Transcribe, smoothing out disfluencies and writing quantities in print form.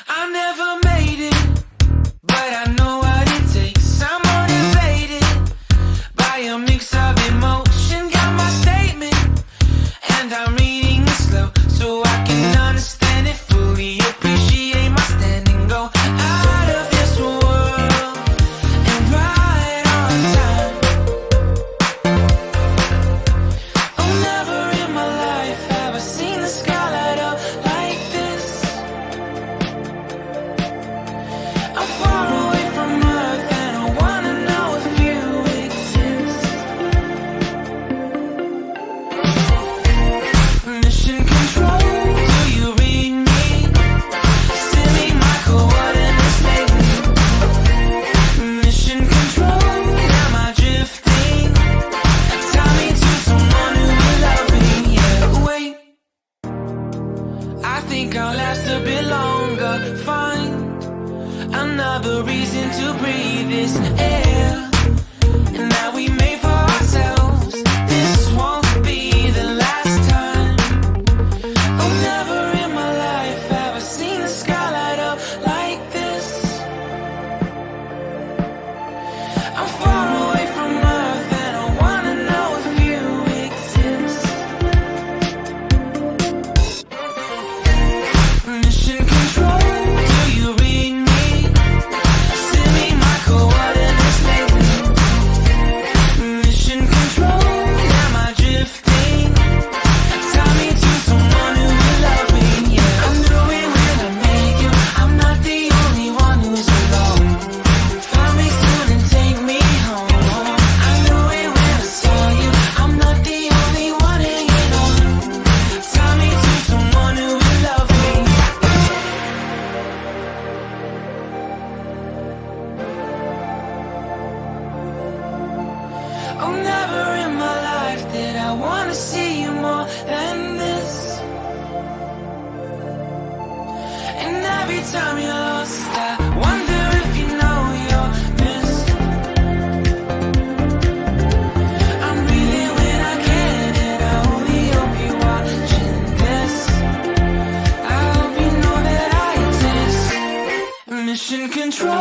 I never made it, but I know what it takes. I'm motivated by a mix of emotion. Got my statement, and I'm reading it slow so I can understand it fully. Appreciate my standing, go out of this world and right on time. Oh, never in my life have I seen the sky light up like this. I'm far away from Earth and I wanna know if you exist. Mission control, do you read me? Send me my coordinates lately. Mission control, am I drifting? Tie me to someone who will love me. Yeah, wait, I think I'll last a bit longer. Find another reason to breathe this air, and that we made for ourselves. This won't be the last time. Oh, never in my life have I seen the sky light up like this. I'm far away from Earth and I wanna know if you exist. Mission control, do you read me? Send me my coordinates lately. Mission control, am I drifting? Tie me to someone who will love me. Yeah, I knew it when I met you. I'm not the only one who's alone. Find me soon and take me home. I knew it when I saw you. I'm not the only one hanging on. Tie me to someone who will love me. Oh, never in my life did I wanna see you more than this. And every time you're lost, I wonder if you know you're missed. I'm breathing when I can, and I only hope you're watching this. I hope you know that I exist. Mission control,